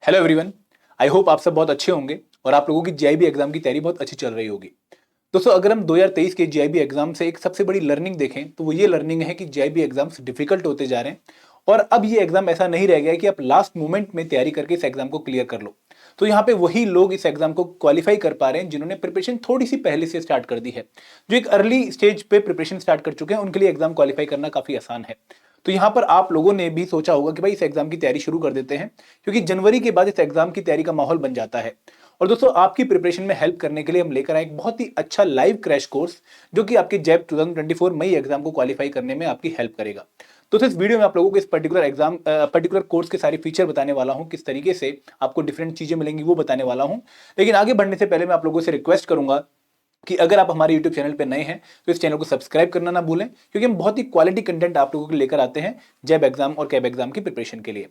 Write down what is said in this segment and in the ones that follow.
Hello everyone. I hope आप सब बहुत अच्छे होंगे और आप लोगों की जीआईबी एग्जाम की तैयारी बहुत अच्छी चल रही होगी। दोस्तों, अगर हम 2023 के जीआईबी एग्जाम से एक सबसे बड़ी लर्निंग देखें तो वो ये लर्निंग है कि जीआईबी एग्जाम्स डिफिकल्ट होते जा रहे हैं और अब ये एग्जाम ऐसा नहीं रह गया है कि आप लास्ट मोमेंट में तैयारी करके इस एग्जाम को क्लियर कर लो। तो यहाँ पे वही लोग इस एग्जाम को क्वालिफाई कर पा रहे हैं जिन्होंने प्रिपरेशन थोड़ी सी पहले से स्टार्ट कर दी है। जो एक अर्ली स्टेज पे प्रिपरेशन स्टार्ट कर चुके हैं उनके लिए एग्जाम क्वालिफाई करना काफी आसान है। तो यहाँ पर आप लोगों ने भी सोचा होगा कि भाई इस एग्जाम की तैयारी शुरू कर देते हैं, क्योंकि जनवरी के बाद इस एग्जाम की तैयारी का माहौल बन जाता है। और दोस्तों, आपकी प्रिपरेशन में हेल्प करने के लिए हम लेकर आए एक बहुत ही अच्छा लाइव क्रैश कोर्स जो कि आपके जैब 2024 मई एग्जाम को क्वालिफाई करने में आपकी हेल्प करेगा। तो इस वीडियो में आप लोगों को इस पर्टिकुलर कोर्स के सारे फीचर बताने वाला हूं, किस तरीके से आपको डिफरेंट चीजें मिलेंगी वो बताने वाला हूं। लेकिन आगे बढ़ने से पहले मैं आप लोगों से रिक्वेस्ट करूंगा कि अगर आप हमारे YouTube चैनल पर नए हैं तो इस चैनल को सब्सक्राइब करना ना भूलें, क्योंकि हम बहुत ही क्वालिटी कंटेंट आप लोगों को लेकर आते हैं जैब एग्जाम और कैब एग्जाम की प्रिपरेशन के लिए।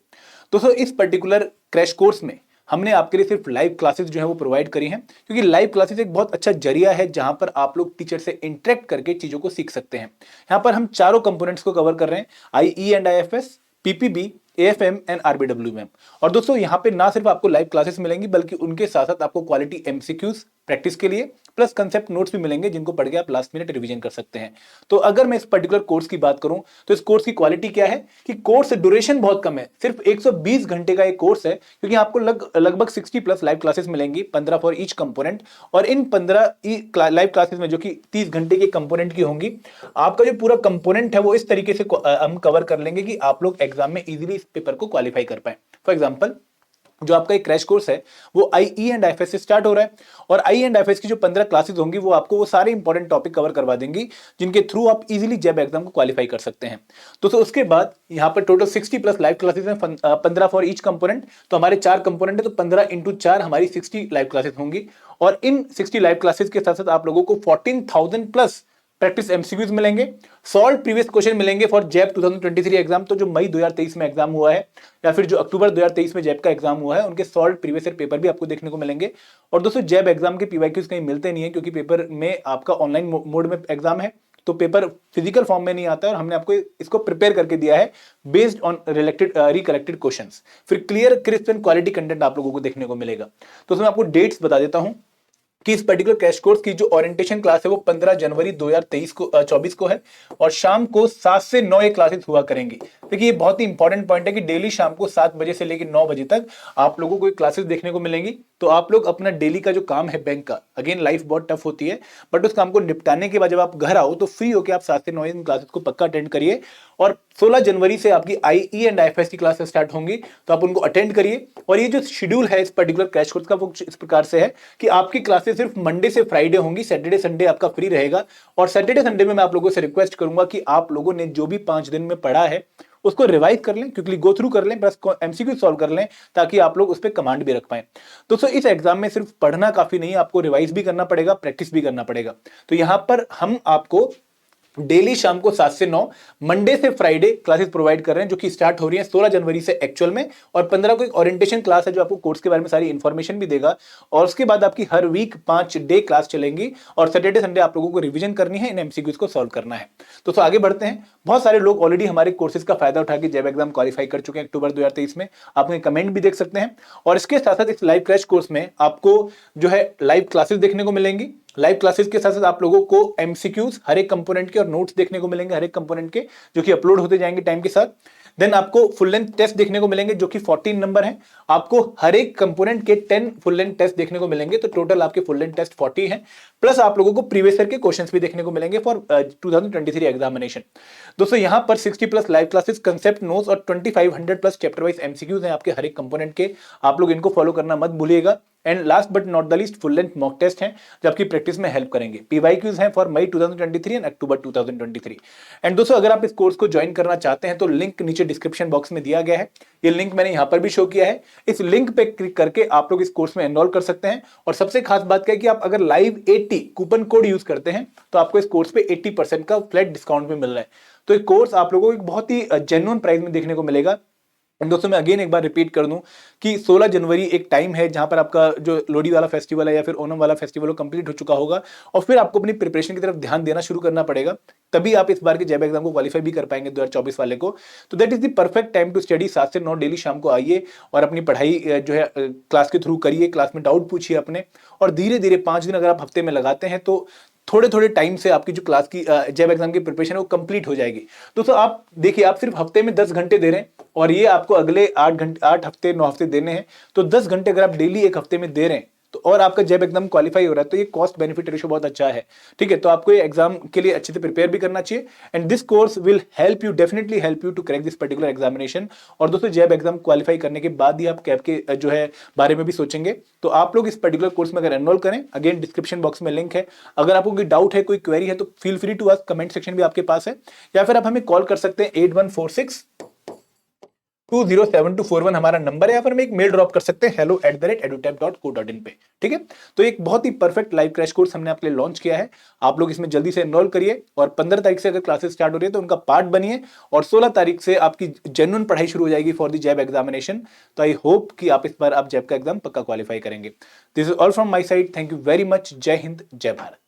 दोस्तों, इस पर्टिकुलर क्रैश कोर्स में हमने आपके लिए सिर्फ लाइव क्लासेस जो है वो प्रोवाइड करी हैं, क्योंकि लाइव क्लासेस एक बहुत अच्छा जरिया है जहां पर आप लोग टीचर से इंटरेक्ट करके चीजों को सीख सकते हैं। यहां पर हम चारों कंपोनेंट्स को कवर कर रहे हैं: IE and IFS, PPB, AFM and RBWM. और दोस्तों, यहाँ पे ना सिर्फ आपको लाइव क्लासेस मिलेंगी बल्कि उनके साथ साथ आपको क्वालिटी एमसीक्यूज प्रैक्टिस के लिए प्लस कंसेप्ट नोट्स भी मिलेंगे जिनको पढ़ के आप लास्ट मिनट रिवीजन कर सकते हैं। तो अगर मैं इस पर्टिकुलर कोर्स की बात करूं तो इस कोर्स की क्वालिटी क्या है कि कोर्स ड्यूरेशन बहुत कम है, सिर्फ 120 घंटे का एक कोर्स है, क्योंकि आपको लगभग 60 प्लस लाइव क्लासेस मिलेंगी, 15 फॉर ईच कंपोनेंट। और इन 15 लाइव क्लासेस में जो कि 30 घंटे के कंपोनेंट की होंगी, आपका जो पूरा कंपोनेंट है वो इस तरीके से हम कवर कर लेंगे कि आप लोग एग्जाम में इजीली इस पेपर को क्वालिफाई कर पाए। फॉर एग्जाम्पल, जो आपका एक क्रैश कोर्स है वो आईई एंड आईएफएस से स्टार्ट हो रहा है, और आई एंड आईएफएस की जो 15 क्लासेस होंगी वो आपको वो सारे इंपॉर्टेंट टॉपिक कवर करवा देंगी जिनके थ्रू आप इजीली जैब एग्जाम को क्वालिफाई कर सकते हैं। तो उसके बाद यहाँ पर टोटल 60 प्लस लाइव क्लासेस हैं, 15 फॉर ईच कंपोनेंट। तो हमारे 4 कंपोनेंट है, तो 15 इंटू 4 हमारी 60 लाइव क्लासेस होंगी। और इन 60 लाइव क्लासेस के साथ साथ आप लोगों को 14,000 प्लस प्रैक्टिस एमसीक्यूज मिलेंगे, सॉल्व प्रीवियस क्वेश्चन मिलेंगे फॉर जैब 2023 एग्जाम। तो जो मई 2023 में एग्जाम हुआ है या फिर जो अक्टूबर 2023 में जैब का एग्जाम हुआ है उनके सॉल्व प्रीवियस ईयर पेपर भी आपको देखने को मिलेंगे। और दोस्तों, जैब एग्जाम के पीवाईक्यूज कहीं मिलते नहीं है, क्योंकि पेपर में आपका ऑनलाइन मोड में एग्जाम है, तो पेपर फिजिकल फॉर्म में नहीं आता है, और हमने आपको इसको प्रिपेयर करके दिया है बेस्ड ऑन रिकलेक्टेड क्वेश्चंस। फिर clear crisp and quality content आप लोगों को देखने को मिलेगा। तो उसमें आपको डेट्स बता देता हूं कि इस पर्टिकुलर क्रैश कोर्स की जो ओरिएंटेशन क्लास है वो 15 जनवरी 2023 को 24 को है, और शाम को 7 से 9 ये क्लासेस हुआ करेंगी। देखिए, ये बहुत ही इंपॉर्टेंट पॉइंट है कि डेली शाम को 7 बजे से लेकर 9 बजे तक आप लोगों को क्लासेस देखने को मिलेंगी। तो आप लोग अपना डेली का जो काम है बैंक का, अगेन लाइफ बहुत टफ होती है, बट उस काम को निपटाने के बाद जब आप घर आओ तो फ्री होकर आप 7 से 9 इन क्लासेस को पक्का अटेंड करिए। और 16 जनवरी से आपकी आईई एंड आईएफएस की क्लासेस स्टार्ट होंगी, तो आप उनको अटेंड करिए। और ये जो शेड्यूल है इस पर्टिकुलर क्रैश कोर्स का वो इस प्रकार से है कि आपकी क्लासेस सिर्फ मंडे से फ्राइडे होंगी, सैटरडे संडे आपका फ्री रहेगा। और सैटरडे संडे में मैं आप लोगों से रिक्वेस्ट करूंगा कि आप लोगों ने जो भी 5 दिन में पढ़ा है उसको रिवाइज कर लें, क्योंकि गो थ्रू कर लें, प्लस एमसीक्यू सॉल्व कर लें, ताकि आप लोग उस पर कमांड भी रख पाए। दोस्तों, इस एग्जाम में सिर्फ पढ़ना काफी नहीं है, आपको रिवाइज भी करना पड़ेगा, प्रैक्टिस भी करना पड़ेगा। तो यहां पर हम आपको डेली शाम को 7 से 9 मंडे से फ्राइडे क्लासेस प्रोवाइड कर रहे हैं, जो कि स्टार्ट हो रही है 16 जनवरी से एक्चुअल में, और 15 को एक ओरिएंटेशन क्लास है जो आपको कोर्स के बारे में सारी इंफॉर्मेशन भी देगा। और उसके बाद आपकी हर वीक 5 डे क्लास चलेंगी, और सैटरडे संडे आप लोगों को रिवीजन करनी है, इन एमसीक्यूज को सॉल्व करना है। तो आगे बढ़ते हैं। बहुत सारे लोग ऑलरेडी हमारे कोर्सेज का फायदा उठा के जैब एग्जाम क्वालिफाई कर चुके हैं अक्टूबर 2023 में, आप उनके कमेंट भी देख सकते हैं। और इसके साथ साथ इस लाइव क्रैश कोर्स में आपको जो है लाइव क्लासेस देखने को मिलेंगी। लाइव क्लासेस के साथ साथ आप लोगों को एमसीक्यूज हर एक कंपोनेंट के और नोट्स देखने को मिलेंगे हर एक कंपोनेंट के, जो कि अपलोड होते जाएंगे टाइम के साथ। देन आपको फुल लेंथ टेस्ट देखने को मिलेंगे जो कि 14 नंबर है। आपको हर एक कंपोनेंट के 10 फुल लेंथ टेस्ट देखने को मिलेंगे, तो टोटल आपके फुल लेंथ टेस्ट 40 हैं। प्लस आप लोगों को प्रीवियस ईयर के क्वेश्चंस भी देखने को मिलेंगे फॉर 2023 एग्जामिनेशन। दोस्तों, यहां पर 60 plus live classes, concept notes और 2500 प्लस चैप्टर वाइज एमसीक्यूज हैं आपके हर एक कंपोनेंट के। आप लोग इनको फॉलो करना मत भूलिएगा। And last but not the least, full length mock test हैं जो आपकी प्रैक्टिस में हेल्प करेंगे। पीवाईक्यूज हैं for May 2023 and October 2023। And दोस्तों, अगर आप इस कोर्स को ज्वाइन करना चाहते हैं तो लिंक नीचे डिस्क्रिप्शन बॉक्स में दिया गया है। ये लिंक मैंने यहां पर भी शो किया है। इस लिंक पे क्लिक करके आप लोग इस कोर्स में एनरोल कर सकते हैं। और सबसे खास बात क्या है कि आप अगर लाइव 80 कूपन कोड यूज करते हैं तो आपको इस कोर्स पे 80% का फ्लैट डिस्काउंट भी मिल रहा है। तो ये कोर्स आप लोगों को एक बहुत ही जेन्युइन प्राइस में देखने को मिलेगा। दोस्तों मैं अगेन एक बार रिपीट कर दूं कि 16 जनवरी एक टाइम है जहां पर आपका जो लोहड़ी वाला फेस्टिवल है या फिर ओणम वाला फेस्टिवल हो कंप्लीट हो चुका होगा और फिर आपको अपनी प्रिपरेशन की तरफ ध्यान देना शुरू करना पड़ेगा, तभी आप इस बार के जैब एग्जाम को क्वालिफाई भी कर पाएंगे 2024 वाले को। तो that is the perfect time to study. 7 से 9 डेली शाम को आइए और अपनी पढ़ाई जो है क्लास के थ्रू करिए, क्लास में डाउट पूछिए अपने, और धीरे धीरे 5 दिन अगर आप हफ्ते में लगाते हैं तो थोड़े थोड़े टाइम से आपकी जो क्लास की जैब एग्जाम की प्रिपरेशन है वो कंप्लीट हो जाएगी। दोस्तों आप देखिए, आप सिर्फ हफ्ते में 10 घंटे दे रहे हैं और ये आपको अगले 8 हफ्ते 9 हफ्ते देने हैं, तो 10 घंटे अगर आप डेली एक हफ्ते में दे रहे हैं तो और आपका जैब एग्जाम क्वालिफाई हो रहा है, तो ये कॉस्ट बेनिफिट रेशियो बहुत अच्छा है। ठीक है, तो आपको ये एग्जाम के लिए अच्छे से प्रिपेयर भी करना चाहिए and this course will help you, definitely help you to crack this particular examination. और दोस्तों जैब एग्जाम क्वालिफाई करने के बाद ही आप कैब के जो है बारे में भी सोचेंगे, तो आप लोग इस पर्टिकुलर कोर्स में अगर एनरोल करें, अगेन डिस्क्रिप्शन बॉक्स में लिंक है। अगर आपको कोई डाउट है, कोई क्वेरी है, तो feel free to ask, comment section भी आपके पास है, या फिर आप हमें कॉल कर सकते हैं 8146207241 हमारा नंबर है, या फिर हमें एक मेल ड्रॉप कर सकते हैं hello@edutech.co.in पे। ठीक है, तो एक बहुत ही परफेक्ट लाइव क्रैश कोर्स हमने आपके लिए लॉन्च किया है, आप लोग इसमें जल्दी से एनरोल करिए और 15 तारीख से अगर क्लासेस स्टार्ट हो रही है तो उनका पार्ट बनिए और 16 तारीख से आपकी जेन्युइन पढ़ाई शुरू हो जाएगी फॉर द जैब एग्जामिनेशन। तो आई होप कि आप इस बार आप जैब का एग्जाम पक्का क्वालिफाई करेंगे। This is all from my side, thank you very much, जय हिंद, जय भारत।